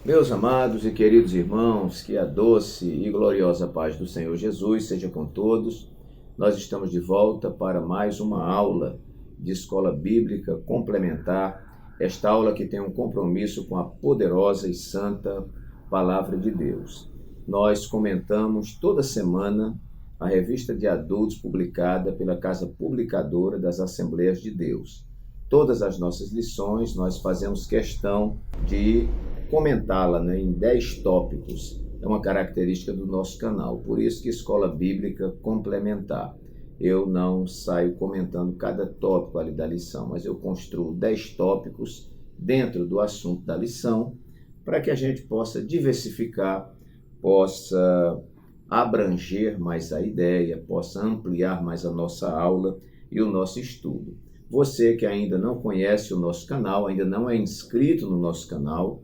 Meus amados e queridos irmãos, que a doce e gloriosa paz do Senhor Jesus seja com todos. Nós estamos de volta para mais uma aula de escola bíblica complementar, esta aula que tem um compromisso com a poderosa e santa palavra de Deus. Nós comentamos toda semana a revista de adultos publicada pela Casa Publicadora das Assembleias de Deus. Todas as nossas lições nós fazemos questão de comentá-la, em 10 tópicos. É uma característica do nosso canal, por isso que Escola Bíblica Complementar. Eu não saio comentando cada tópico ali da lição, mas eu construo 10 tópicos dentro do assunto da lição, para que a gente possa diversificar, possa abranger mais a ideia, possa ampliar mais a nossa aula e o nosso estudo. Você que ainda não conhece o nosso canal, ainda não é inscrito no nosso canal,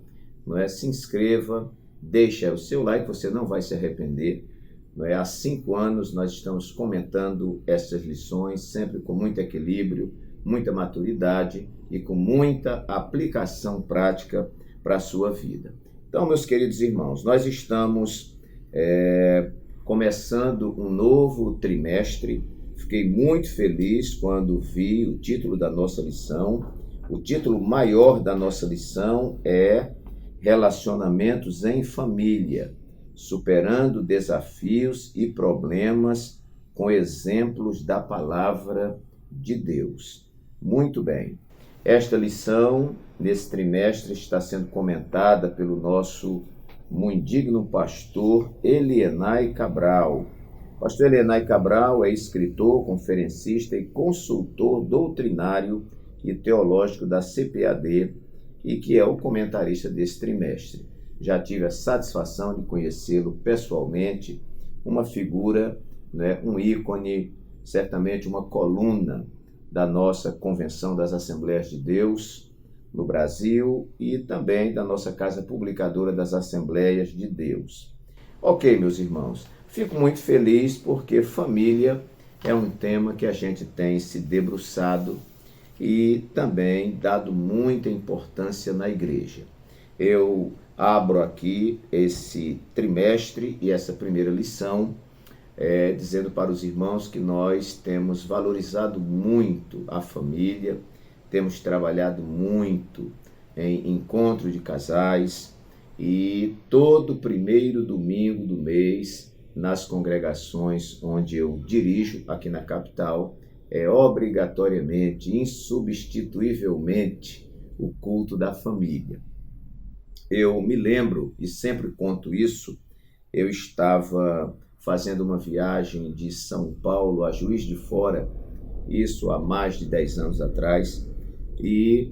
se inscreva, deixe o seu like, você não vai se arrepender. Há 5 anos nós estamos comentando essas lições, sempre com muito equilíbrio, muita maturidade e com muita aplicação prática para a sua vida. Então, meus queridos irmãos, nós estamos começando um novo trimestre. Fiquei muito feliz quando vi o título da nossa lição. O título maior da nossa lição é Relacionamentos em Família, superando desafios e problemas com exemplos da palavra de Deus. Muito bem. Esta lição, nesse trimestre, está sendo comentada pelo nosso muito digno pastor Elienay Cabral. Pastor Elienay Cabral é escritor, conferencista e consultor doutrinário e teológico da CPAD, e que é o comentarista desse trimestre. Já tive a satisfação de conhecê-lo pessoalmente, uma figura, um ícone, certamente uma coluna da nossa Convenção das Assembleias de Deus no Brasil e também da nossa Casa Publicadora das Assembleias de Deus. Ok, meus irmãos, fico muito feliz porque família é um tema que a gente tem se debruçado e também dado muita importância na igreja. Eu abro aqui esse trimestre e essa primeira lição, dizendo para os irmãos que nós temos valorizado muito a família, temos trabalhado muito em encontro de casais e todo primeiro domingo do mês, nas congregações onde eu dirijo aqui na capital, obrigatoriamente, insubstituivelmente, o culto da família. Eu me lembro, e sempre conto isso, eu estava fazendo uma viagem de São Paulo a Juiz de Fora, isso há mais de 10 anos atrás, e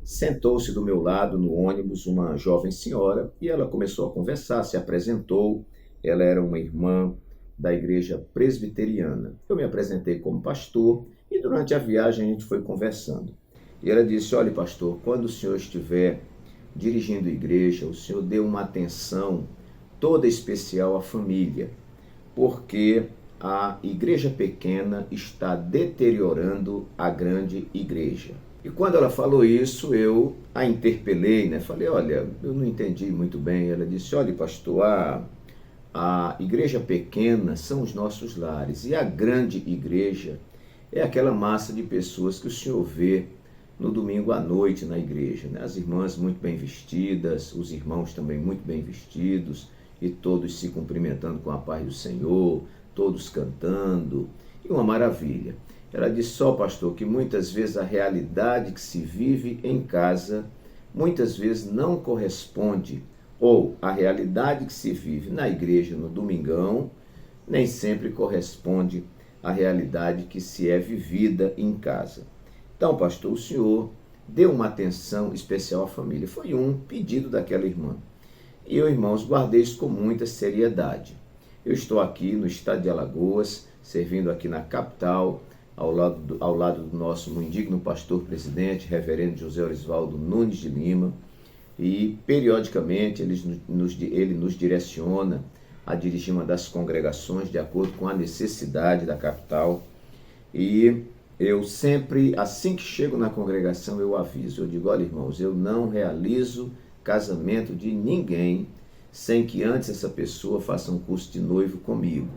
sentou-se do meu lado no ônibus uma jovem senhora, e ela começou a conversar, se apresentou, ela era uma irmã da igreja presbiteriana. Eu me apresentei como pastor e durante a viagem a gente foi conversando. E ela disse: olha, pastor, quando o senhor estiver dirigindo a igreja, o senhor dê uma atenção toda especial à família, porque a igreja pequena está deteriorando a grande igreja. E quando ela falou isso, eu a interpelei, Falei: olha, eu não entendi muito bem. Ela disse: olha, pastor, a igreja pequena são os nossos lares e a grande igreja é aquela massa de pessoas que o senhor vê no domingo à noite na igreja, As irmãs muito bem vestidas, os irmãos também muito bem vestidos e todos se cumprimentando com a paz do Senhor, todos cantando, e uma maravilha. Ela disse: só, pastor, que muitas vezes a realidade que se vive em casa muitas vezes não corresponde, ou a realidade que se vive na igreja no domingão nem sempre corresponde à realidade que se é vivida em casa. Então, pastor, o senhor deu uma atenção especial à família. Foi um pedido daquela irmã. E eu, irmãos, guardei isso com muita seriedade. Eu estou aqui no estado de Alagoas, servindo aqui na capital, ao lado do nosso muito digno pastor presidente, reverendo José Orisvaldo Nunes de Lima, e periodicamente ele nos direciona a dirigir uma das congregações de acordo com a necessidade da capital. E eu sempre, assim que chego na congregação, eu aviso, eu digo: olha, irmãos, eu não realizo casamento de ninguém sem que antes essa pessoa faça um curso de noivo comigo,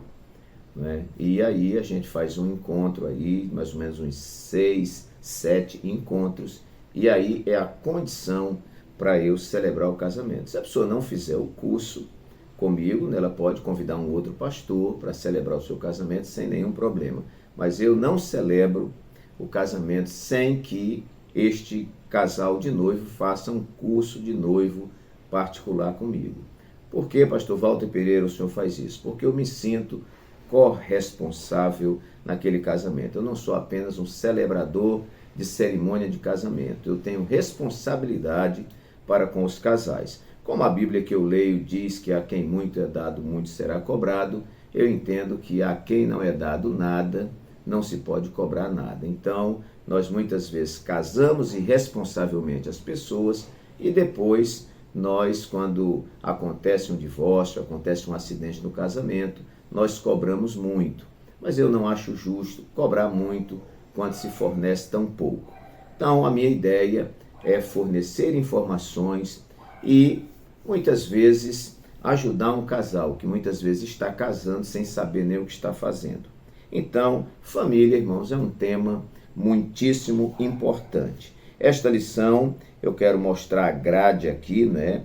né? E aí a gente faz um encontro aí, mais ou menos uns 6, 7 encontros, e aí é a condição para eu celebrar o casamento. Se a pessoa não fizer o curso comigo, né, ela pode convidar um outro pastor para celebrar o seu casamento sem nenhum problema. Mas eu não celebro o casamento sem que este casal de noivo faça um curso de noivo particular comigo. Por que, pastor Walter Pereira, o senhor faz isso? Porque eu me sinto corresponsável naquele casamento. Eu não sou apenas um celebrador de cerimônia de casamento. Eu tenho responsabilidade para com os casais. Como a Bíblia que eu leio diz que a quem muito é dado, muito será cobrado, eu entendo que a quem não é dado nada, não se pode cobrar nada. Então, nós muitas vezes casamos irresponsavelmente as pessoas e depois nós, quando acontece um divórcio, acontece um acidente no casamento, nós cobramos muito. Mas eu não acho justo cobrar muito quando se fornece tão pouco. Então, a minha ideia é fornecer informações e, muitas vezes, ajudar um casal que muitas vezes está casando sem saber nem o que está fazendo. Então, família, irmãos, é um tema muitíssimo importante. Esta lição, eu quero mostrar a grade aqui, né,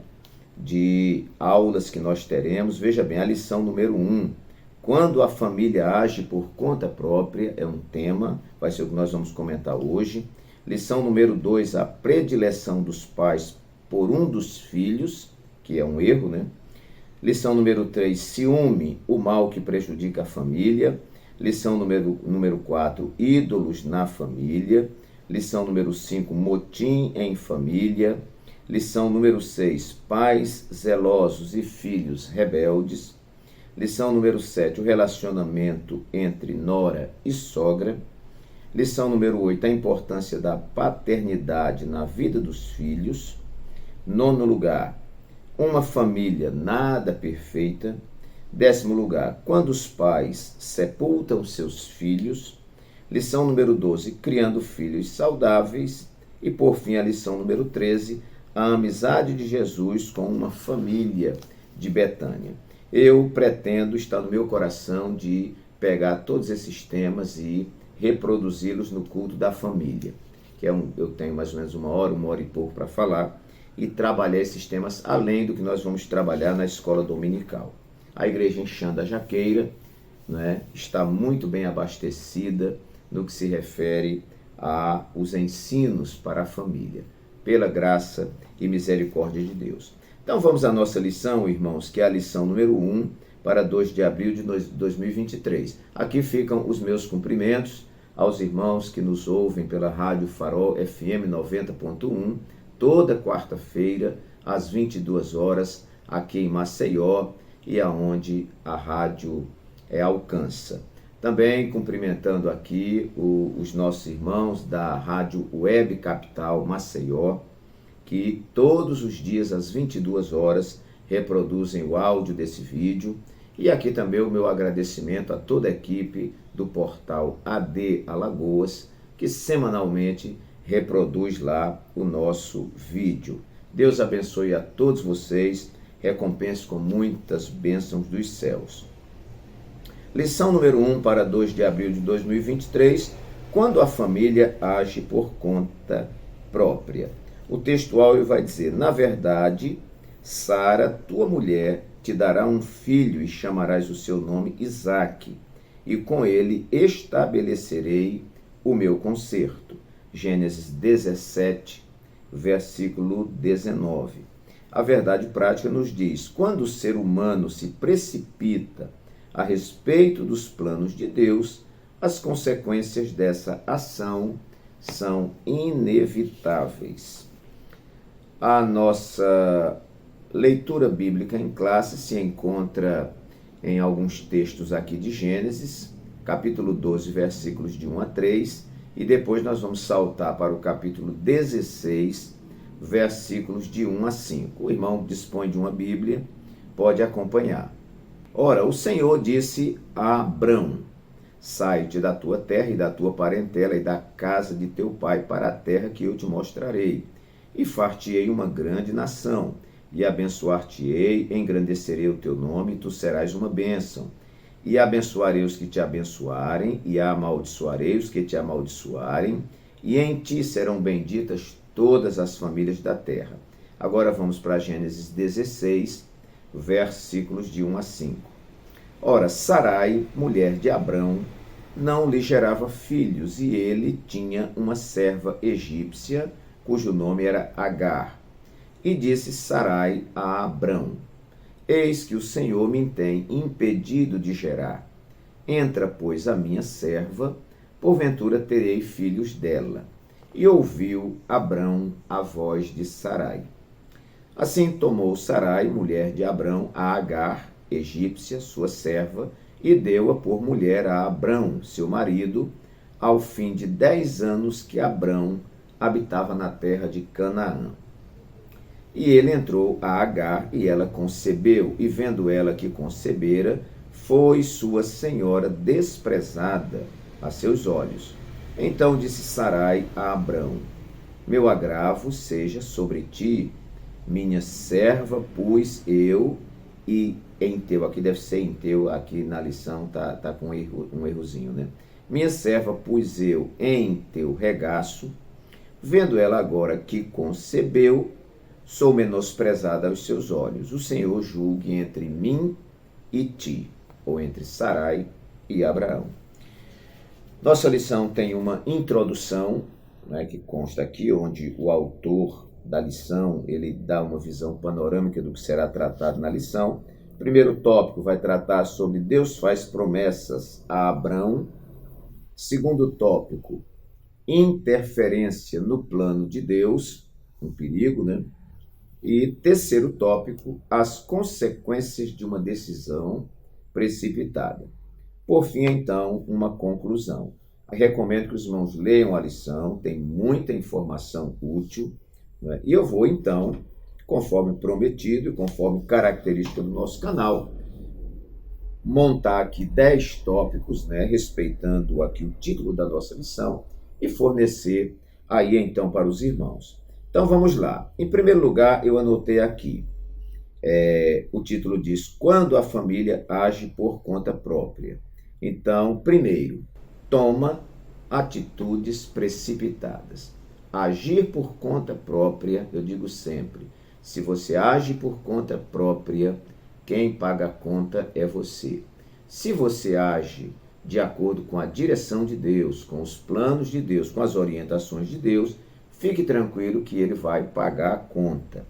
de aulas que nós teremos. Veja bem, a lição número 1, quando a família age por conta própria, é um tema, vai ser o que nós vamos comentar hoje. Lição número 2, a predileção dos pais por um dos filhos, que é um erro, né? Lição número 3, ciúme, o mal que prejudica a família. Lição número 4, ídolos na família. Lição número 5, motim em família. Lição número 6, pais zelosos e filhos rebeldes. Lição número 7, o relacionamento entre nora e sogra. Lição número 8, a importância da paternidade na vida dos filhos. 9º lugar, uma família nada perfeita. 10º lugar, quando os pais sepultam seus filhos. Lição número 12, criando filhos saudáveis. E por fim, a lição número 13, a amizade de Jesus com uma família de Betânia. Eu pretendo, está no meu coração, de pegar todos esses temas e reproduzi-los no culto da família, que eu tenho mais ou menos uma hora e pouco para falar, e trabalhar esses temas além do que nós vamos trabalhar na escola dominical. A igreja em Xanda Jaqueira, né, está muito bem abastecida no que se refere aos ensinos para a família, pela graça e misericórdia de Deus. Então vamos à nossa lição, irmãos, que é a lição número 1 para 2 de abril de 2023. Aqui ficam os meus cumprimentos aos irmãos que nos ouvem pela Rádio Farol FM 90.1, toda quarta-feira, às 22 horas, aqui em Maceió, e aonde a rádio alcança. Também cumprimentando aqui os nossos irmãos da Rádio Web Capital Maceió, que todos os dias às 22 horas reproduzem o áudio desse vídeo. E aqui também o meu agradecimento a toda a equipe do portal AD Alagoas, que semanalmente reproduz lá o nosso vídeo. Deus abençoe a todos vocês, recompense com muitas bênçãos dos céus. Lição número 1 para 2 de abril de 2023, quando a família age por conta própria. O textual vai dizer, na verdade, Sara, tua mulher, te dará um filho e chamarás o seu nome Isaque, e com ele estabelecerei o meu concerto. Gênesis 17, versículo 19. A verdade prática nos diz, quando o ser humano se precipita a respeito dos planos de Deus, as consequências dessa ação são inevitáveis. A nossa leitura bíblica em classe se encontra em alguns textos aqui de Gênesis, capítulo 12, versículos de 1 a 3, e depois nós vamos saltar para o capítulo 16, versículos de 1 a 5. O irmão dispõe de uma Bíblia, pode acompanhar. Ora, o Senhor disse a Abrão, sai-te da tua terra e da tua parentela e da casa de teu pai para a terra que eu te mostrarei. e far-te-ei uma grande nação, e abençoar-te-ei, engrandecerei o teu nome, e tu serás uma bênção. E abençoarei os que te abençoarem, e amaldiçoarei os que te amaldiçoarem, e em ti serão benditas todas as famílias da terra. Agora vamos para Gênesis 16, versículos de 1 a 5. Ora, Sarai, mulher de Abrão, não lhe gerava filhos, e ele tinha uma serva egípcia, cujo nome era Agar. E disse Sarai a Abrão: Eis que o Senhor me tem impedido de gerar. Entra, pois, a minha serva, porventura terei filhos dela. E ouviu Abrão a voz de Sarai. Assim tomou Sarai, mulher de Abrão, a Agar, egípcia, sua serva, e deu-a por mulher a Abrão, seu marido, ao fim de 10 anos que Abrão habitava na terra de Canaã. E ele entrou a Agar, e ela concebeu, e vendo ela que concebera, foi sua senhora desprezada a seus olhos. Então disse Sarai a Abrão: Meu agravo seja sobre ti, minha serva pus eu, e em teu, aqui deve ser em teu, aqui na lição tá com um errozinho, né? Minha serva pus eu em teu regaço, vendo ela agora que concebeu, sou menosprezada aos seus olhos. O Senhor julgue entre mim e ti, ou entre Sarai e Abraão. Nossa lição tem uma introdução, né, que consta aqui, onde o autor da lição, ele dá uma visão panorâmica do que será tratado na lição. O primeiro tópico vai tratar sobre Deus faz promessas a Abrão. Segundo tópico, interferência no plano de Deus, um perigo, né? E terceiro tópico, as consequências de uma decisão precipitada. Por fim, então, uma conclusão. Eu recomendo que os irmãos leiam a lição, tem muita informação útil, né? E eu vou, então, conforme prometido e conforme característica do nosso canal, montar aqui 10 tópicos, né, respeitando aqui o título da nossa lição e fornecer aí, então, para os irmãos. Então, vamos lá. Em primeiro lugar, eu anotei aqui, o título diz, Quando a família age por conta própria. Então, primeiro, toma atitudes precipitadas. Agir por conta própria, eu digo sempre, se você age por conta própria, quem paga a conta é você. Se você age de acordo com a direção de Deus, com os planos de Deus, com as orientações de Deus, fique tranquilo que ele vai pagar a conta.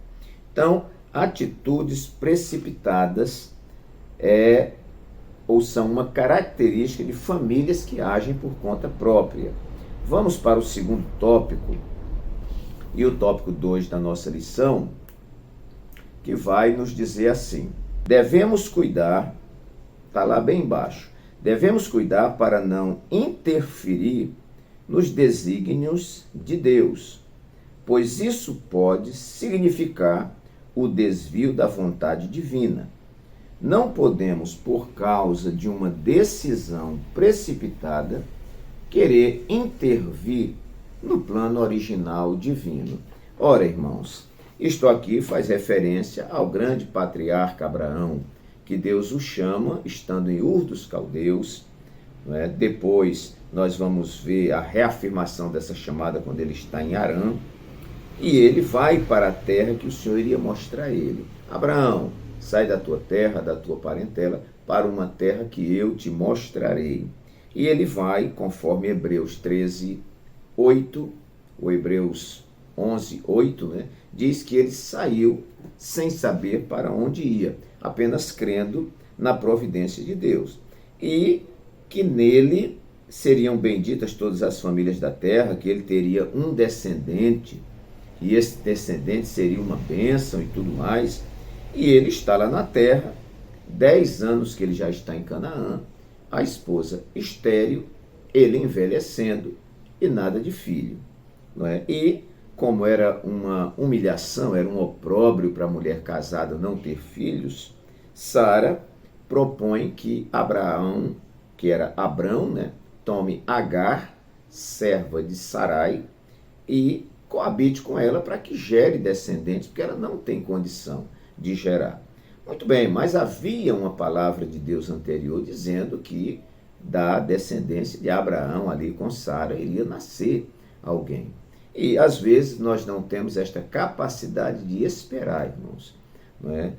Então, atitudes precipitadas são uma característica de famílias que agem por conta própria. Vamos para o segundo tópico, e o tópico 2 da nossa lição, que vai nos dizer assim: devemos cuidar, está lá bem embaixo, devemos cuidar para não interferir nos desígnios de Deus, pois isso pode significar o desvio da vontade divina. Não podemos, por causa de uma decisão precipitada, querer intervir no plano original divino. Ora, irmãos, isto aqui faz referência ao grande patriarca Abraão, que Deus o chama, estando em Ur dos Caldeus. Depois nós vamos ver a reafirmação dessa chamada quando ele está em Harã, e ele vai para a terra que o Senhor iria mostrar a ele. Abraão, sai da tua terra, da tua parentela, para uma terra que eu te mostrarei. E ele vai, conforme Hebreus 13, 8, ou Hebreus 11, 8, né, diz que ele saiu sem saber para onde ia, apenas crendo na providência de Deus. E que nele seriam benditas todas as famílias da terra, que ele teria um descendente, e esse descendente seria uma bênção e tudo mais. E ele está lá na terra, 10 anos que ele já está em Canaã, a esposa estéril, ele envelhecendo e nada de filho. Não é? E como era uma humilhação, era um opróbrio para a mulher casada não ter filhos, Sara propõe que Abraão, que era Abrão, né, tome Agar, serva de Sarai, e coabite com ela para que gere descendentes, porque ela não tem condição de gerar. Muito bem, mas havia uma palavra de Deus anterior dizendo que da descendência de Abraão ali com Sara iria nascer alguém. E às vezes nós não temos esta capacidade de esperar, irmãos. Não é?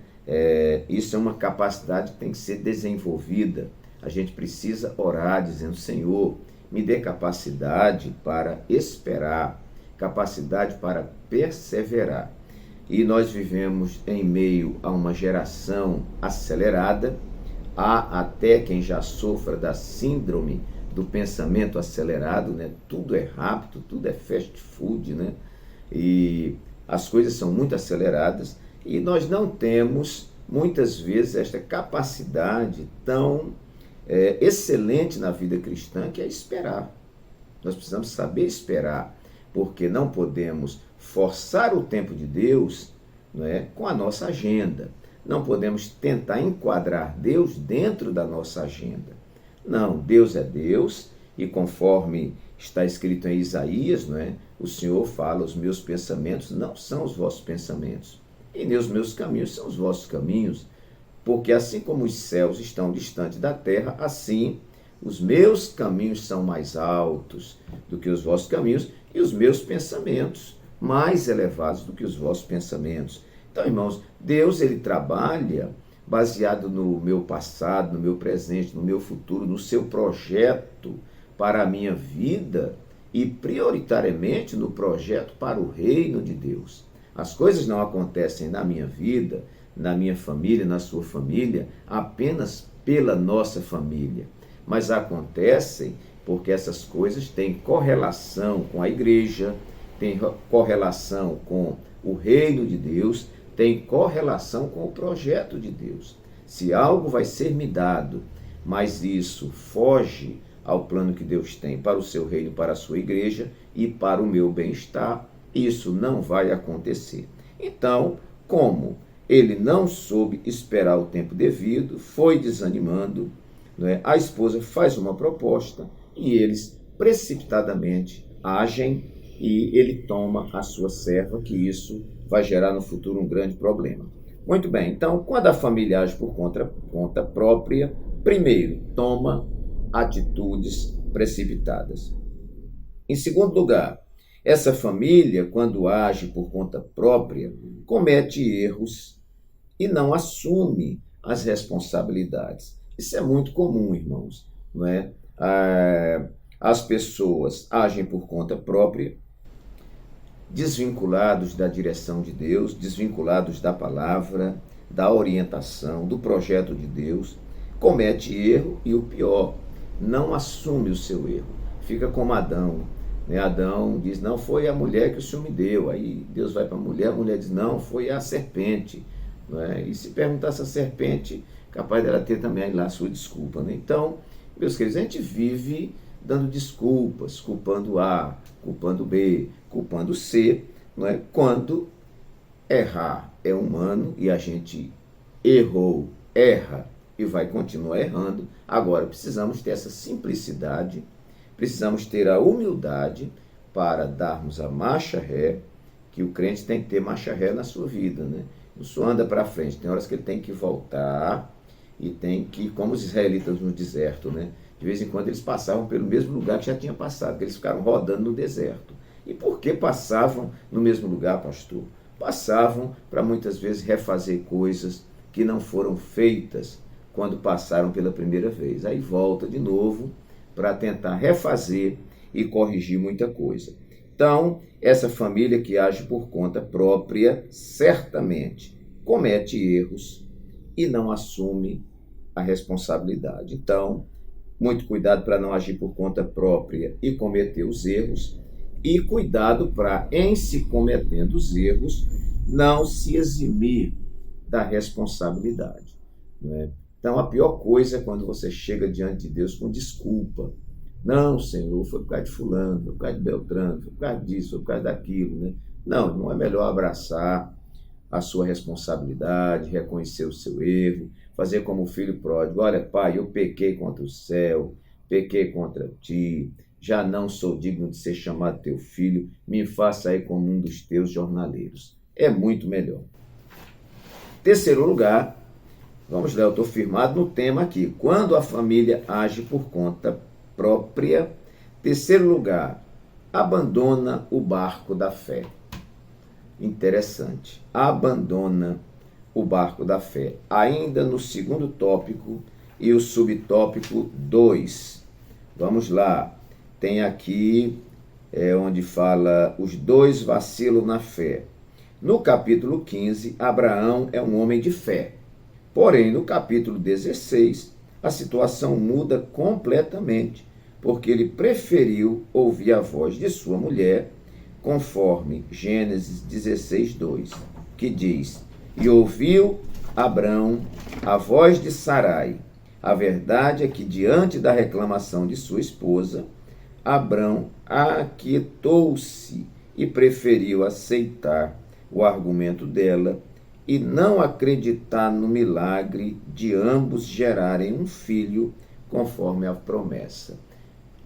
Isso é uma capacidade que tem que ser desenvolvida. A gente precisa orar dizendo: Senhor, me dê capacidade para esperar, capacidade para perseverar. E nós vivemos em meio a uma geração acelerada. Há até quem já sofra da síndrome do pensamento acelerado, né? Tudo é rápido, tudo é fast food, né? E as coisas são muito aceleradas e nós não temos, muitas vezes, esta capacidade tão excelente na vida cristã, que é esperar. Nós precisamos saber esperar, porque não podemos forçar o tempo de Deus, não é, com a nossa agenda. Não podemos tentar enquadrar Deus dentro da nossa agenda. Não, Deus é Deus e conforme está escrito em Isaías, não é, o Senhor fala: os meus pensamentos não são os vossos pensamentos, e nem os meus caminhos são os vossos caminhos, porque assim como os céus estão distantes da terra, assim os meus caminhos são mais altos do que os vossos caminhos, e os meus pensamentos mais elevados do que os vossos pensamentos. Então, irmãos, Deus, ele trabalha baseado no meu passado, no meu presente, no meu futuro, no seu projeto para a minha vida e prioritariamente no projeto para o reino de Deus. As coisas não acontecem na minha vida, na minha família, na sua família, apenas pela nossa família, mas acontecem porque essas coisas têm correlação com a igreja, têm correlação com o reino de Deus, tem correlação com o projeto de Deus. Se algo vai ser me dado, mas isso foge ao plano que Deus tem para o seu reino, para a sua igreja e para o meu bem-estar, isso não vai acontecer. Então, como ele não soube esperar o tempo devido, foi desanimando, não é? A esposa faz uma proposta e eles precipitadamente agem e ele toma a sua serva, que isso vai gerar no futuro um grande problema. Muito bem, então, quando a família age por conta própria, primeiro, toma atitudes precipitadas. Em segundo lugar, essa família, quando age por conta própria, comete erros e não assume as responsabilidades. Isso é muito comum, irmãos, não é? As pessoas agem por conta própria, desvinculados da direção de Deus, desvinculados da palavra, da orientação, do projeto de Deus, comete erro e o pior, não assume o seu erro. Fica como Adão, né? Adão diz: não foi a mulher que o Senhor me deu. Aí Deus vai para a mulher diz: não, foi a serpente. Não é? E se perguntar se a serpente, capaz dela ter também lá a sua desculpa. Né? Então, meus queridos, a gente vive dando desculpas, culpando A, culpando B, culpando C, não é? Quando errar é humano e a gente errou, erra e vai continuar errando. Agora, precisamos ter essa simplicidade, precisamos ter a humildade para darmos a marcha ré, que o crente tem que ter marcha ré na sua vida, né? Não só anda para frente, tem horas que ele tem que voltar e tem que, como os israelitas no deserto, né? De vez em quando eles passavam pelo mesmo lugar que já tinha passado, que eles ficaram rodando no deserto. E por que passavam no mesmo lugar, pastor? Passavam para muitas vezes refazer coisas que não foram feitas quando passaram pela primeira vez. Aí volta de novo para tentar refazer e corrigir muita coisa. Então, essa família que age por conta própria, certamente comete erros e não assume a responsabilidade. Então, muito cuidado para não agir por conta própria e cometer os erros, e cuidado para, em se cometendo os erros, não se eximir da responsabilidade. Não é? Então, a pior coisa é quando você chega diante de Deus com desculpa. Não, Senhor, foi por causa de fulano, foi por causa de Beltrano, foi por causa disso, foi por causa daquilo. Né? Não é melhor abraçar a sua responsabilidade, reconhecer o seu erro, fazer como o filho pródigo: olha, pai, eu pequei contra o céu, pequei contra ti, já não sou digno de ser chamado teu filho, me faça aí como um dos teus jornaleiros. É muito melhor. Terceiro lugar, vamos lá, eu estou firmado no tema aqui. Quando a família age por conta própria. Terceiro lugar, abandona o barco da fé. Interessante. Abandona o barco da fé. Ainda no segundo tópico e o subtópico 2. Vamos lá. Tem aqui onde fala os dois vacilam na fé. No capítulo 15, Abraão é um homem de fé. Porém, no capítulo 16, a situação muda completamente, porque ele preferiu ouvir a voz de sua mulher, conforme Gênesis 16, 2, que diz: e ouviu Abrão a voz de Sarai. A verdade é que, diante da reclamação de sua esposa, Abrão aquietou-se e preferiu aceitar o argumento dela e não acreditar no milagre de ambos gerarem um filho conforme a promessa.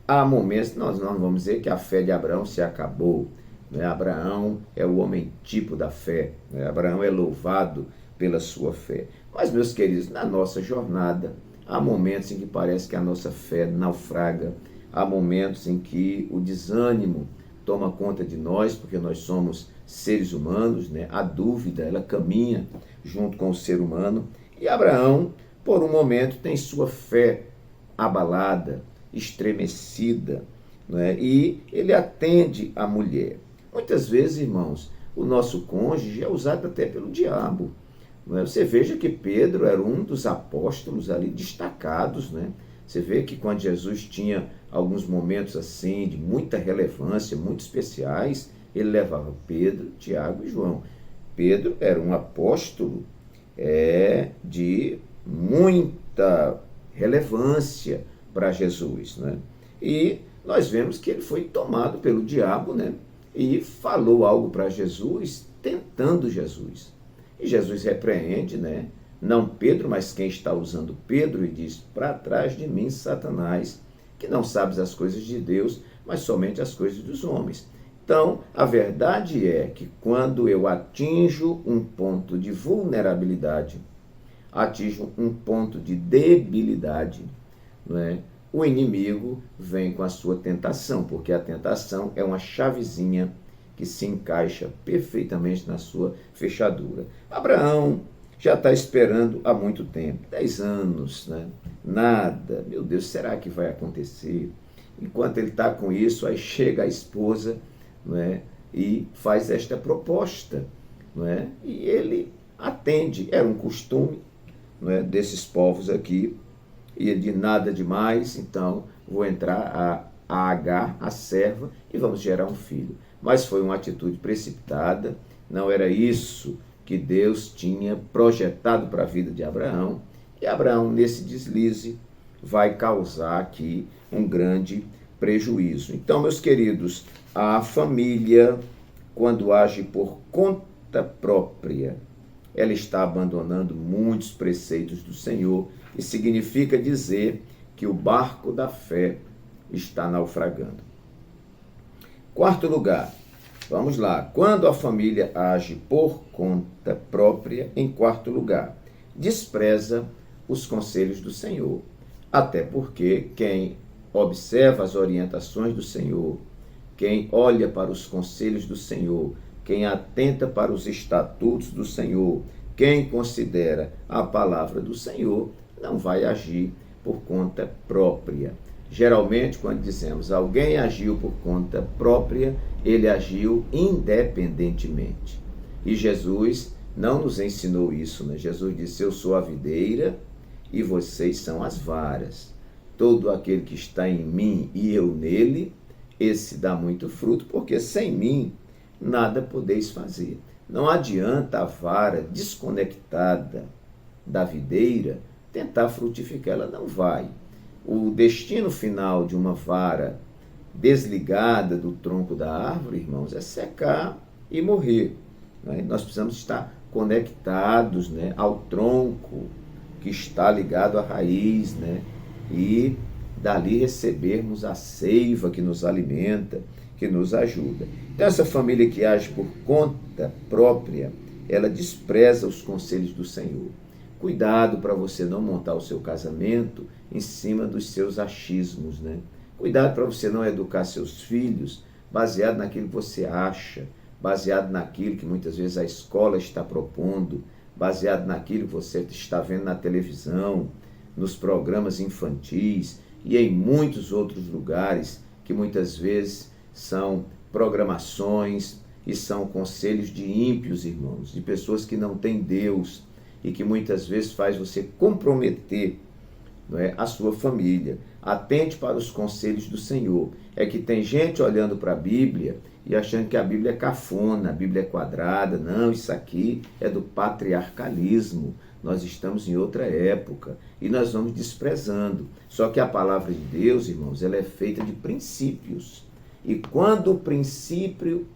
Há momentos, nós não vamos dizer que a fé de Abraão se acabou. Né? Abraão é o homem tipo da fé. Né? Abraão é louvado pela sua fé. Mas, meus queridos, na nossa jornada, há momentos em que parece que a nossa fé naufraga. Há momentos em que o desânimo toma conta de nós, porque nós somos seres humanos, né? A dúvida, ela caminha junto com o ser humano. E Abraão, por um momento, tem sua fé abalada, estremecida, né? E ele atende a mulher. Muitas vezes, irmãos, o nosso cônjuge é usado até pelo diabo. Não é? Você veja que Pedro era um dos apóstolos ali destacados, né? Você vê que quando Jesus tinha alguns momentos assim de muita relevância, muito especiais, ele levava Pedro, Tiago e João. Pedro era um apóstolo de muita relevância para Jesus, né? E nós vemos que ele foi tomado pelo diabo, né? E falou algo para Jesus, tentando Jesus. E Jesus repreende, né? Não Pedro, mas quem está usando Pedro, e diz: para trás de mim, Satanás, que não sabes as coisas de Deus, mas somente as coisas dos homens. Então, a verdade é que quando eu atinjo um ponto de vulnerabilidade, atinjo um ponto de debilidade, não é? O inimigo vem com a sua tentação, porque a tentação é uma chavezinha que se encaixa perfeitamente na sua fechadura. Abraão já está esperando há muito tempo, 10 anos, né? Nada. Meu Deus, será que vai acontecer? Enquanto ele está com isso, aí chega a esposa, não é? E faz esta proposta, não é? E ele atende. Era um costume, não é, desses povos aqui, e de nada demais, então vou entrar a Agar, a serva, e vamos gerar um filho. Mas foi uma atitude precipitada, não era isso que Deus tinha projetado para a vida de Abraão, e Abraão, nesse deslize, vai causar aqui um grande prejuízo. Então, meus queridos, a família, quando age por conta própria, ela está abandonando muitos preceitos do Senhor, e significa dizer que o barco da fé está naufragando. Quarto lugar, vamos lá. Quando a família age por conta própria, em quarto lugar, despreza os conselhos do Senhor. Até porque quem observa as orientações do Senhor, quem olha para os conselhos do Senhor, quem atenta para os estatutos do Senhor, quem considera a palavra do Senhor, não vai agir por conta própria. Geralmente, quando dizemos alguém agiu por conta própria, ele agiu independentemente. E Jesus não nos ensinou isso, né? Jesus disse: eu sou a videira e vocês são as varas. Todo aquele que está em mim e eu nele, esse dá muito fruto, porque sem mim nada podeis fazer. Não adianta a vara desconectada da videira tentar frutificar, ela não vai. O destino final de uma vara desligada do tronco da árvore, irmãos, é secar e morrer. Né? Nós precisamos estar conectados, né, ao tronco que está ligado à raiz, né? E dali recebermos a seiva que nos alimenta, que nos ajuda. Então, essa família que age por conta própria, ela despreza os conselhos do Senhor. Cuidado para você não montar o seu casamento em cima dos seus achismos, né? Cuidado para você não educar seus filhos baseado naquilo que você acha, baseado naquilo que muitas vezes a escola está propondo, baseado naquilo que você está vendo na televisão, nos programas infantis e em muitos outros lugares que muitas vezes são programações e são conselhos de ímpios, irmãos, de pessoas que não têm Deus e que muitas vezes faz você comprometer, não é, a sua família. Atente para os conselhos do Senhor. É que tem gente olhando para a Bíblia e achando que a Bíblia é cafona, a Bíblia é quadrada. Não, isso aqui é do patriarcalismo. Nós estamos em outra época e nós vamos desprezando. Só que a palavra de Deus, irmãos, ela é feita de princípios. E quando o princípio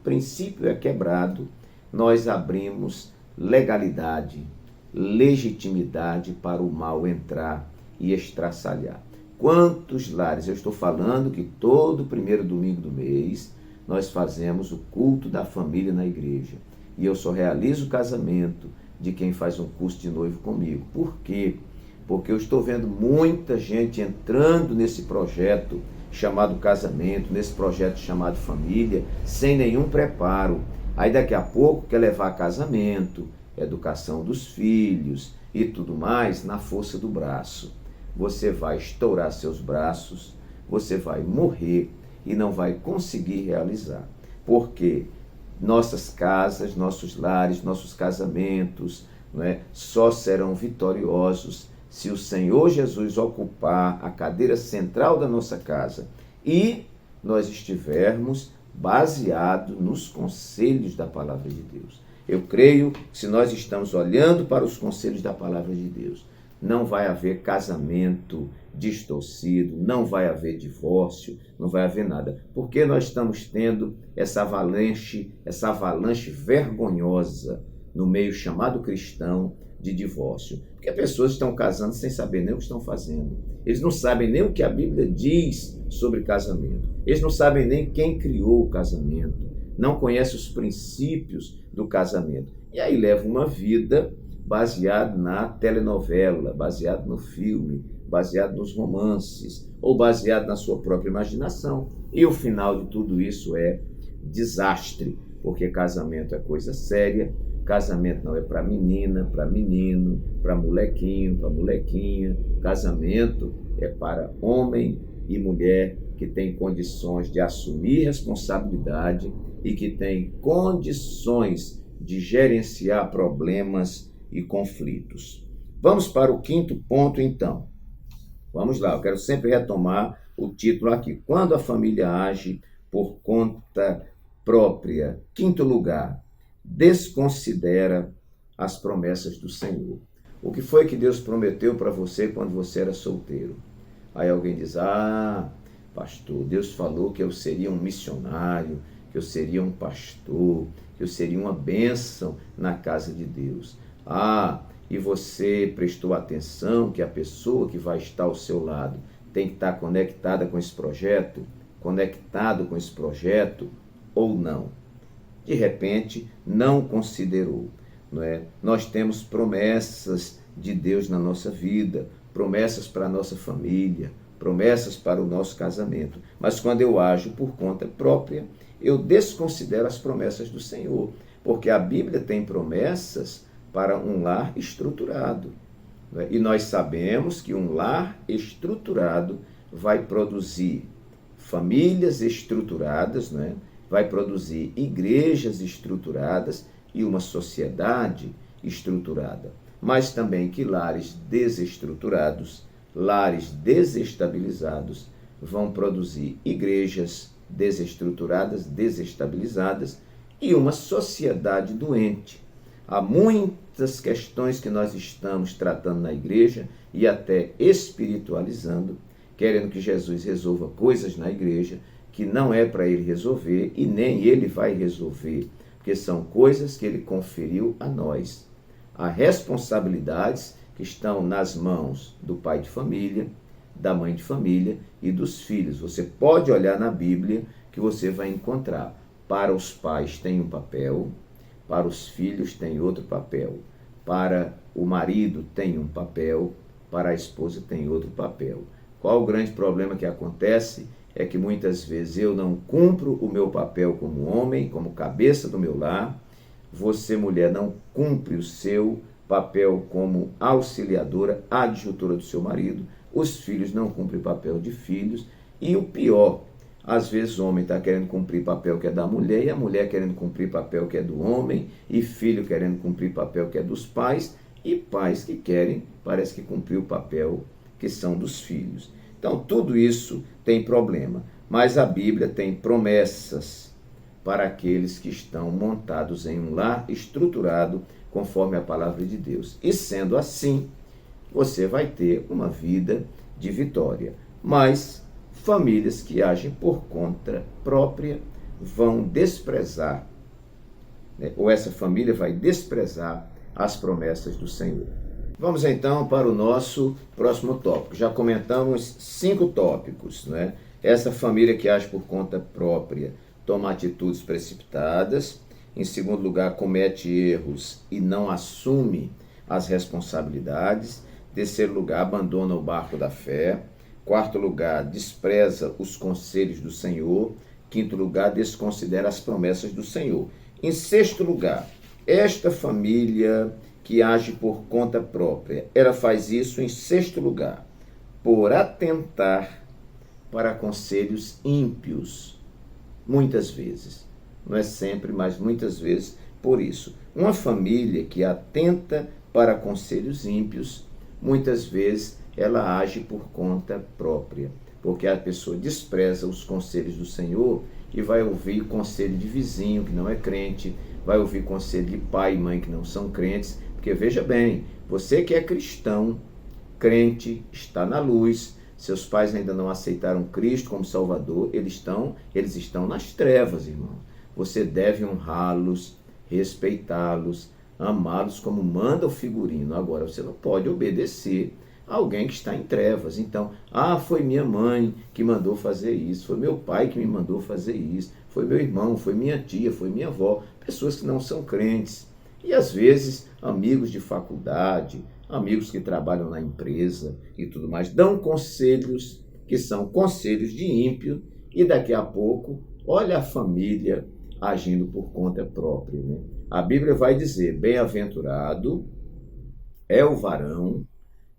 é quebrado, nós abrimos legalidade, legitimidade para o mal entrar e estraçalhar. Quantos lares? Eu estou falando que todo primeiro domingo do mês nós fazemos o culto da família na igreja. E eu só realizo o casamento de quem faz um curso de noivo comigo. Por quê? Porque eu estou vendo muita gente entrando nesse projeto chamado casamento, nesse projeto chamado família, sem nenhum preparo. Aí daqui a pouco quer levar casamento, educação dos filhos e tudo mais na força do braço. Você vai estourar seus braços, você vai morrer e não vai conseguir realizar. Porque nossas casas, nossos lares, nossos casamentos, não é, só serão vitoriosos se o Senhor Jesus ocupar a cadeira central da nossa casa e nós estivermos baseados nos conselhos da palavra de Deus. Eu creio que se nós estamos olhando para os conselhos da palavra de Deus, não vai haver casamento distorcido, não vai haver divórcio, não vai haver nada. Porque nós estamos tendo essa avalanche vergonhosa no meio chamado cristão de divórcio. Porque pessoas estão casando sem saber nem o que estão fazendo. Eles não sabem nem o que a Bíblia diz sobre casamento. Eles não sabem nem quem criou o casamento. Não conhecem os princípios do casamento. E aí leva uma vida baseado na telenovela, baseado no filme, baseado nos romances, ou baseado na sua própria imaginação. E o final de tudo isso é desastre, porque casamento é coisa séria, casamento não é para menina, para menino, para molequinho, para molequinha. Casamento é para homem e mulher que tem condições de assumir responsabilidade e que tem condições de gerenciar problemas e conflitos. Vamos para o quinto ponto, então. Vamos lá, eu quero sempre retomar o título aqui. Quando a família age por conta própria. Quinto lugar, desconsidera as promessas do Senhor. O que foi que Deus prometeu para você quando você era solteiro? Aí alguém diz, pastor, Deus falou que eu seria um missionário, que eu seria um pastor, que eu seria uma bênção na casa de Deus. E você prestou atenção que a pessoa que vai estar ao seu lado tem que estar conectada com esse projeto, conectado com esse projeto ou não? De repente, não considerou, não é? Nós temos promessas de Deus na nossa vida, promessas para a nossa família, promessas para o nosso casamento. Mas quando eu ajo por conta própria, eu desconsidero as promessas do Senhor, porque a Bíblia tem promessas para um lar estruturado. Né? E nós sabemos que um lar estruturado vai produzir famílias estruturadas, né? Vai produzir igrejas estruturadas e uma sociedade estruturada. Mas também que lares desestruturados, lares desestabilizados, vão produzir igrejas desestruturadas, desestabilizadas e uma sociedade doente. Há muitas questões que nós estamos tratando na igreja e até espiritualizando, querendo que Jesus resolva coisas na igreja que não é para ele resolver e nem ele vai resolver, porque são coisas que ele conferiu a nós. Há responsabilidades que estão nas mãos do pai de família, da mãe de família e dos filhos. Você pode olhar na Bíblia que você vai encontrar. Para os pais tem um papel, para os filhos tem outro papel, para o marido tem um papel, para a esposa tem outro papel. Qual o grande problema que acontece? É que muitas vezes eu não cumpro o meu papel como homem, como cabeça do meu lar. Você, mulher, não cumpre o seu papel como auxiliadora, adjutora do seu marido. Os filhos não cumprem o papel de filhos. E o pior, às vezes o homem está querendo cumprir papel que é da mulher, e a mulher querendo cumprir papel que é do homem, e filho querendo cumprir papel que é dos pais, e pais que querem, parece que cumprir o papel que são dos filhos. Então, tudo isso tem problema, mas a Bíblia tem promessas para aqueles que estão montados em um lar estruturado conforme a palavra de Deus. E sendo assim, você vai ter uma vida de vitória. Mas famílias que agem por conta própria vão desprezar, né? Ou essa família vai desprezar as promessas do Senhor. Vamos então para o nosso próximo tópico. Já comentamos 5 tópicos, né? Essa família que age por conta própria toma atitudes precipitadas. Em segundo lugar, comete erros e não assume as responsabilidades. Terceiro lugar, abandona o barco da fé. Quarto lugar, despreza os conselhos do Senhor. Quinto lugar, desconsidera as promessas do Senhor. Em sexto lugar, esta família que age por conta própria, ela faz isso em sexto lugar, por atentar para conselhos ímpios, muitas vezes. Não é sempre, mas muitas vezes por isso. Uma família que atenta para conselhos ímpios, muitas vezes ela age por conta própria, porque a pessoa despreza os conselhos do Senhor e vai ouvir conselho de vizinho que não é crente, vai ouvir conselho de pai e mãe que não são crentes, porque veja bem, você que é cristão, crente, está na luz, seus pais ainda não aceitaram Cristo como Salvador, eles estão nas trevas, irmão. Você deve honrá-los, respeitá-los, amá-los como manda o figurino. Agora, você não pode obedecer a alguém que está em trevas. Então, foi minha mãe que mandou fazer isso, foi meu pai que me mandou fazer isso, foi meu irmão, foi minha tia, foi minha avó, pessoas que não são crentes. E às vezes, amigos de faculdade, amigos que trabalham na empresa e tudo mais, dão conselhos que são conselhos de ímpio, e daqui a pouco, olha a família agindo por conta própria, né? A Bíblia vai dizer, bem-aventurado é o varão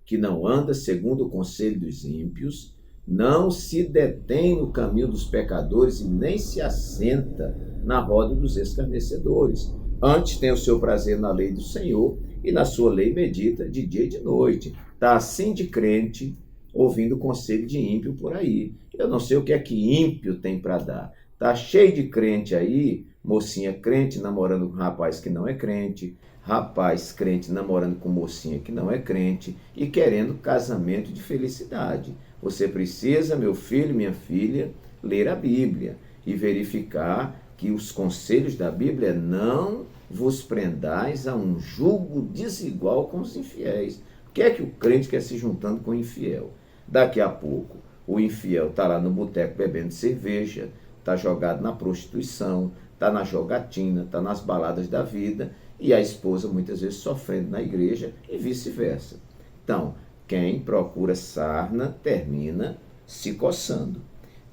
que não anda segundo o conselho dos ímpios, não se detém no caminho dos pecadores e nem se assenta na roda dos escarnecedores. Antes tem o seu prazer na lei do Senhor e na sua lei medita de dia e de noite. Está assim de crente, ouvindo conselho de ímpio por aí. Eu não sei o que é que ímpio tem para dar. Está cheio de crente aí, mocinha crente namorando com rapaz que não é crente, rapaz crente namorando com mocinha que não é crente e querendo casamento de felicidade. Você precisa, meu filho, minha filha, ler a Bíblia e verificar que os conselhos da Bíblia não vos prendais a um jugo desigual com os infiéis. O que é que o crente quer se juntando com o infiel? Daqui a pouco, o infiel está lá no boteco bebendo cerveja, está jogado na prostituição, está na jogatina, está nas baladas da vida, e a esposa muitas vezes sofrendo na igreja e vice-versa. Então, quem procura sarna termina se coçando.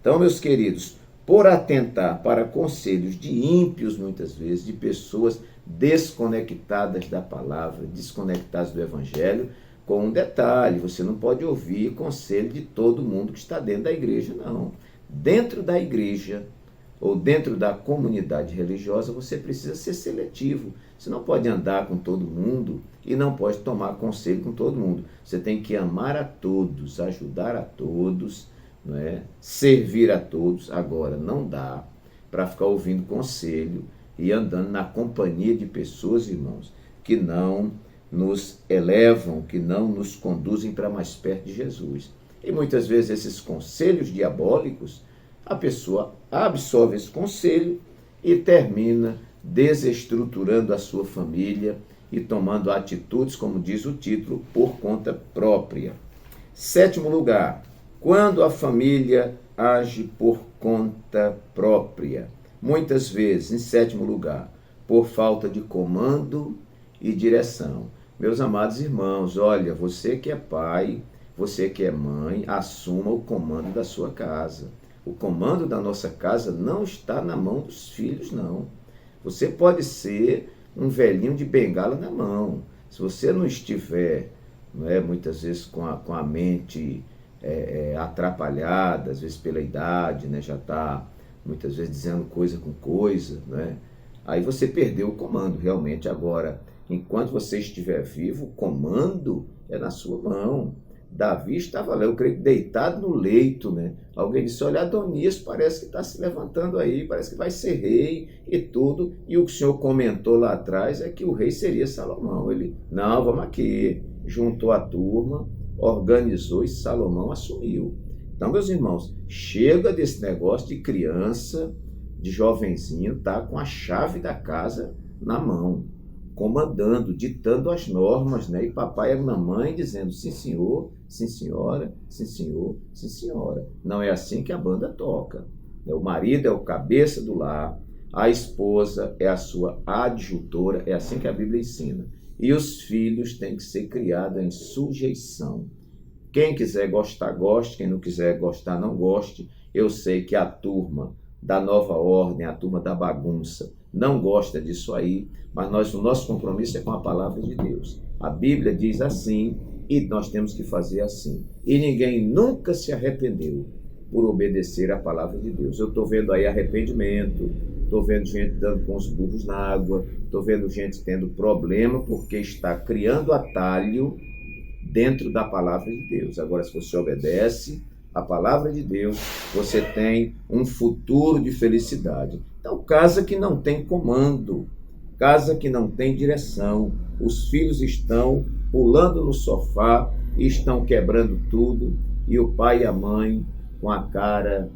Então, meus queridos, por atentar para conselhos de ímpios, muitas vezes, de pessoas desconectadas da palavra, desconectadas do evangelho, com um detalhe, você não pode ouvir conselho de todo mundo que está dentro da igreja, não. Dentro da igreja ou dentro da comunidade religiosa, você precisa ser seletivo. Você não pode andar com todo mundo e não pode tomar conselho com todo mundo. Você tem que amar a todos, ajudar a todos, não é? Servir a todos. Agora, não dá para ficar ouvindo conselho e andando na companhia de pessoas, irmãos, que não nos elevam, que não nos conduzem para mais perto de Jesus. E muitas vezes esses conselhos diabólicos, a pessoa absorve esse conselho e termina desestruturando a sua família e tomando atitudes, como diz o título, por conta própria. Sétimo lugar, Quando a família age por conta própria, muitas vezes, em sétimo lugar, por falta de comando e direção. Meus amados irmãos, olha, você que é pai, você que é mãe, assuma o comando da sua casa. O comando da nossa casa não está na mão dos filhos, não. Você pode ser um velhinho de bengala na mão. Se você não estiver, não é, muitas vezes com a mente atrapalhada, às vezes pela idade, né, já está muitas vezes dizendo coisa com coisa, né? Aí você perdeu o comando, realmente. Agora, enquanto você estiver vivo, o comando é na sua mão. Davi estava lá, eu creio, deitado no leito, né? Alguém disse, olha, Adonias parece que está se levantando aí, parece que vai ser rei e tudo. E o que o senhor comentou lá atrás é que o rei seria Salomão. Ele, não, vamos aqui. Juntou a turma, organizou e Salomão assumiu. Então, meus irmãos, chega desse negócio de criança, de jovenzinho, tá com a chave da casa na mão, comandando, ditando as normas, né? E papai e mamãe dizendo sim senhor, sim senhora, sim senhor, sim senhora. Não é assim que a banda toca. O marido é o cabeça do lar, a esposa é a sua adjutora, é assim que a Bíblia ensina. E os filhos têm que ser criados em sujeição. Quem quiser gostar, goste. Quem não quiser gostar, não goste. Eu sei que a turma da nova ordem, a turma da bagunça, não gosta disso aí, mas o nosso compromisso é com a palavra de Deus. A Bíblia diz assim e nós temos que fazer assim. E ninguém nunca se arrependeu por obedecer a palavra de Deus. Eu estou vendo aí arrependimento, estou vendo gente dando com os burros na água, estou vendo gente tendo problema porque está criando atalho dentro da palavra de Deus. Agora, se você obedece a palavra de Deus, você tem um futuro de felicidade. Então, casa que não tem comando, casa que não tem direção, os filhos estão pulando no sofá e estão quebrando tudo, e o pai e a mãe com a cara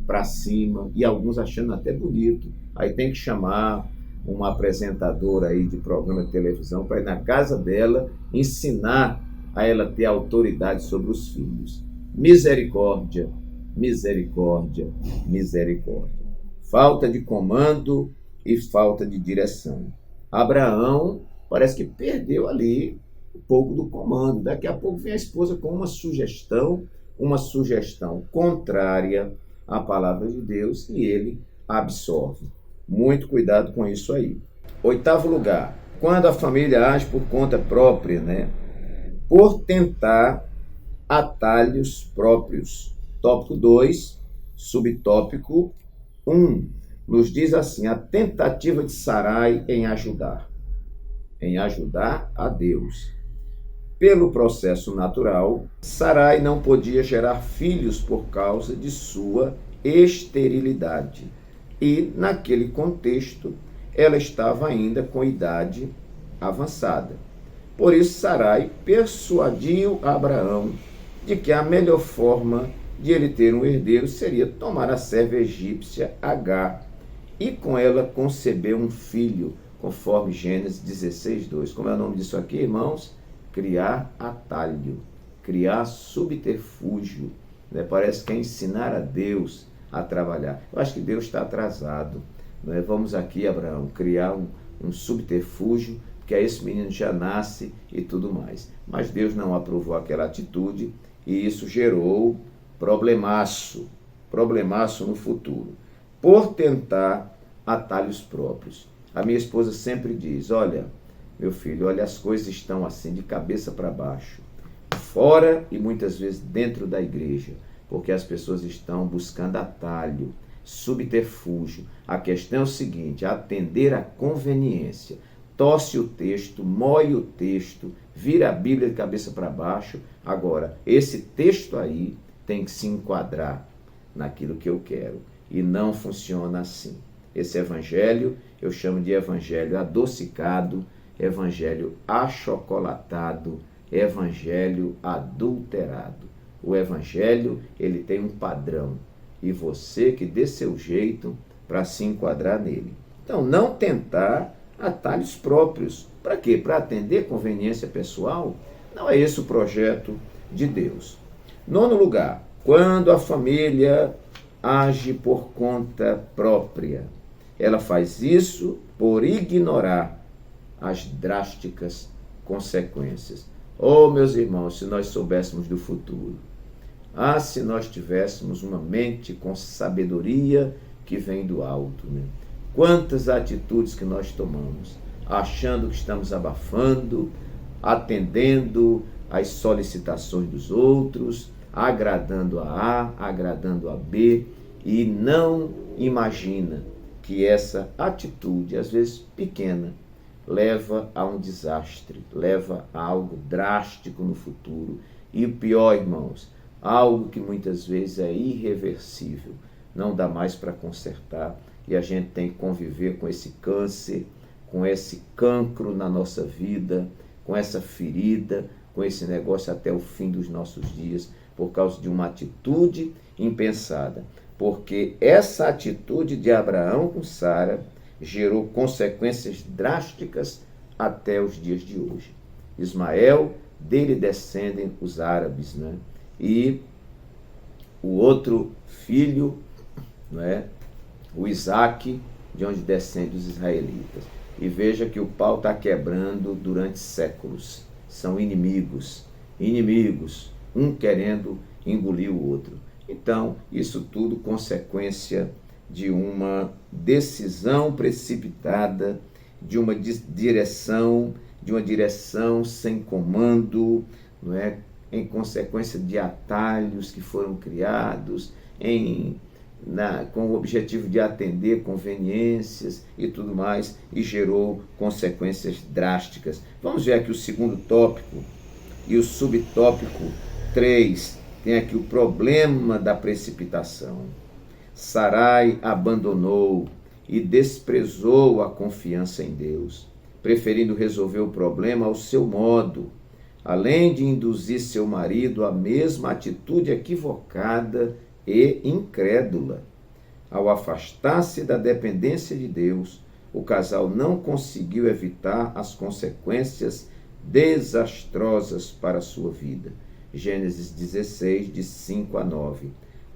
para cima, e alguns achando até bonito. Aí tem que chamar uma apresentadora aí de programa de televisão para ir na casa dela ensinar a ela ter autoridade sobre os filhos. Misericórdia, misericórdia, misericórdia. Falta de comando e falta de direção. Abraão parece que perdeu ali um pouco do comando. Daqui a pouco vem a esposa com uma sugestão contrária à palavra de Deus e ele absorve. Muito cuidado com isso aí. Oitavo lugar, quando a família age por conta própria, né? Por tentar atalhos próprios. Tópico 2, subtópico 1, nos diz assim, a tentativa de Sarai em ajudar a Deus. Pelo processo natural, Sarai não podia gerar filhos por causa de sua esterilidade. E, naquele contexto, ela estava ainda com idade avançada. Por isso, Sarai persuadiu Abraão de que a melhor forma de ele ter um herdeiro seria tomar a serva egípcia Agar e com ela conceber um filho, conforme Gênesis 16:2. Como é o nome disso aqui, irmãos? Criar atalho, criar subterfúgio. Né? Parece que é ensinar a Deus a trabalhar. Eu acho que Deus está atrasado. Né? Vamos aqui, Abraão, criar um subterfúgio, porque aí esse menino já nasce e tudo mais. Mas Deus não aprovou aquela atitude e isso gerou problemaço no futuro, por tentar atalhos próprios. A minha esposa sempre diz, olha, meu filho, olha, as coisas estão assim, de cabeça para baixo, fora e muitas vezes dentro da igreja, porque as pessoas estão buscando atalho, subterfúgio. A questão é o seguinte, atender à conveniência. Torce o texto, moe o texto, vira a Bíblia de cabeça para baixo. Agora, esse texto aí tem que se enquadrar naquilo que eu quero. E não funciona assim. Esse evangelho, eu chamo de evangelho adocicado, evangelho achocolatado, evangelho adulterado. O evangelho, ele tem um padrão. E você que dê seu jeito para se enquadrar nele. Então, não tentar atalhos próprios. Para quê? Para atender conveniência pessoal? Não é esse o projeto de Deus. Nono lugar, Quando a família age por conta própria, ela faz isso por ignorar as drásticas consequências. Oh, meus irmãos, se nós soubéssemos do futuro, se nós tivéssemos uma mente com sabedoria que vem do alto, né? Quantas atitudes que nós tomamos, achando que estamos abafando, atendendo às solicitações dos outros, agradando a agradando a B, e não imagina que essa atitude, às vezes pequena, leva a um desastre, leva a algo drástico no futuro. E o pior, irmãos, algo que muitas vezes é irreversível, não dá mais para consertar, e a gente tem que conviver com esse câncer, com esse cancro na nossa vida, com essa ferida, com esse negócio até o fim dos nossos dias, por causa de uma atitude impensada. Porque essa atitude de Abraão com Sara gerou consequências drásticas até os dias de hoje. Ismael, dele descendem os árabes, né? E o outro filho, não é? O Isaque, de onde descendem os israelitas. E veja que o pau está quebrando durante séculos. São inimigos, um querendo engolir o outro. Então, isso tudo consequência de uma decisão precipitada, de uma direção sem comando, não é? Em consequência de atalhos que foram criados, com o objetivo de atender conveniências e tudo mais, e gerou consequências drásticas. Vamos ver aqui o segundo tópico e o subtópico 3. Tem aqui o problema da precipitação. Sarai abandonou e desprezou a confiança em Deus, preferindo resolver o problema ao seu modo, além de induzir seu marido à mesma atitude equivocada e incrédula. Ao afastar-se da dependência de Deus, o casal não conseguiu evitar as consequências desastrosas para a sua vida. Gênesis 16, de 5 a 9.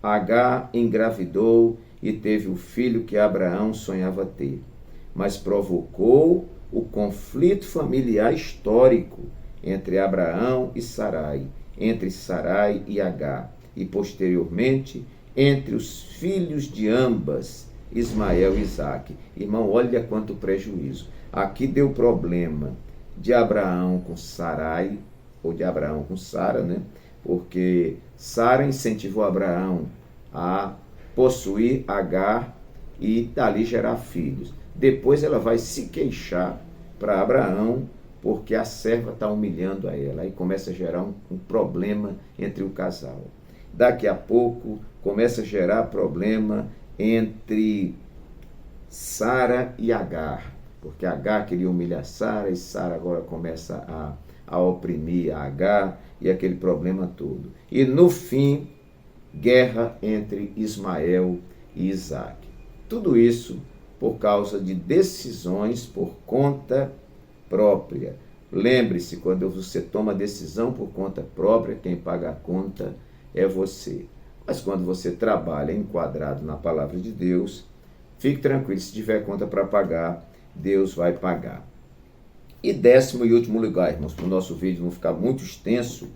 Agar engravidou e teve o filho que Abraão sonhava ter, mas provocou o conflito familiar histórico entre Abraão e Sarai, entre Sarai e Agar, e posteriormente entre os filhos de ambas, Ismael e Isaque. Irmão, olha quanto prejuízo. Aqui deu problema de Abraão com Sarai, ou de Abraão com Sara, né? Porque Sara incentivou Abraão a possuir Agar e dali gerar filhos. Depois ela vai se queixar para Abraão, porque a serva está humilhando a ela. Aí começa a gerar um problema entre o casal. Daqui a pouco começa a gerar problema entre Sara e Agar, porque Agar queria humilhar Sara e Sara agora começa a oprimir a Agar e aquele problema todo. E no fim, guerra entre Ismael e Isaque. Tudo isso por causa de decisões por conta própria. Lembre-se, quando você toma decisão por conta própria, quem paga a conta é você. Mas quando você trabalha enquadrado na palavra de Deus, fique tranquilo, se tiver conta para pagar, Deus vai pagar. E 10º e último lugar, irmãos, para o nosso vídeo não ficar muito extenso,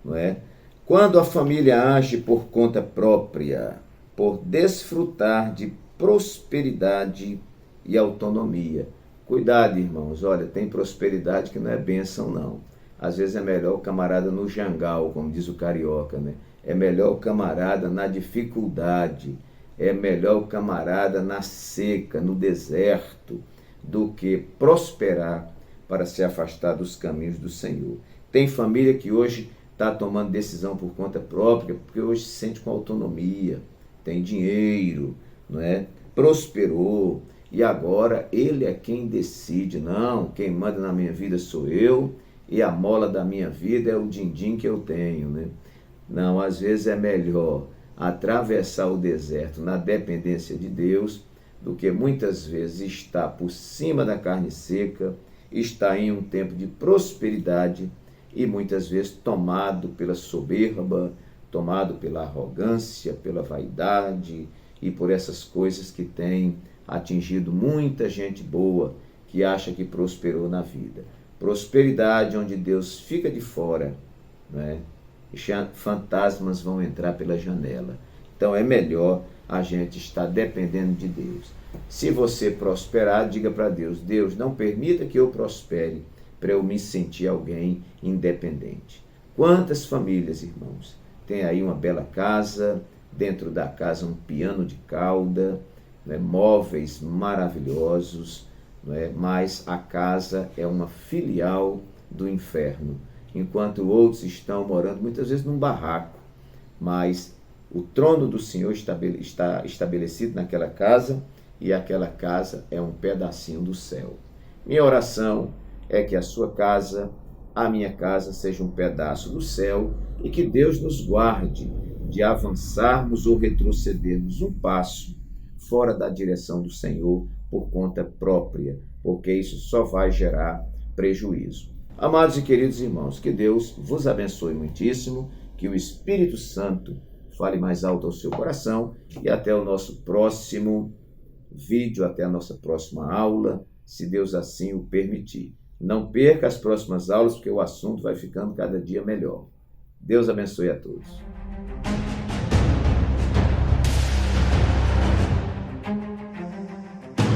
não é? Quando a família age por conta própria, por desfrutar de prosperidade e autonomia. Cuidado, irmãos, olha, tem prosperidade que não é bênção, não. Às vezes é melhor o camarada no jangal, como diz o carioca, né? É melhor o camarada na dificuldade, é melhor o camarada na seca, no deserto, do que prosperar para se afastar dos caminhos do Senhor. Tem família que hoje está tomando decisão por conta própria, porque hoje se sente com autonomia, tem dinheiro, não é? Prosperou, e agora ele é quem decide. Não, quem manda na minha vida sou eu, e a mola da minha vida é o din-din que eu tenho, né? Não, às vezes é melhor atravessar o deserto na dependência de Deus, do que muitas vezes estar por cima da carne seca, estar em um tempo de prosperidade e muitas vezes tomado pela soberba, tomado pela arrogância, pela vaidade e por essas coisas que têm atingido muita gente boa que acha que prosperou na vida. Prosperidade onde Deus fica de fora, né? E fantasmas vão entrar pela janela. Então é melhor a gente estar dependendo de Deus. Se você prosperar, diga para Deus: Deus, não permita que eu prospere para eu me sentir alguém independente. Quantas famílias, irmãos, tem aí uma bela casa, dentro da casa um piano de cauda, né, móveis maravilhosos, né, mas a casa é uma filial do inferno, enquanto outros estão morando muitas vezes num barraco, mas o trono do Senhor está estabelecido naquela casa e aquela casa é um pedacinho do céu. Minha oração é que a sua casa, a minha casa, seja um pedaço do céu e que Deus nos guarde de avançarmos ou retrocedermos um passo fora da direção do Senhor por conta própria, porque isso só vai gerar prejuízo. Amados e queridos irmãos, que Deus vos abençoe muitíssimo, que o Espírito Santo fale mais alto ao seu coração e até o nosso próximo vídeo, até a nossa próxima aula, se Deus assim o permitir. Não perca as próximas aulas, porque o assunto vai ficando cada dia melhor. Deus abençoe a todos.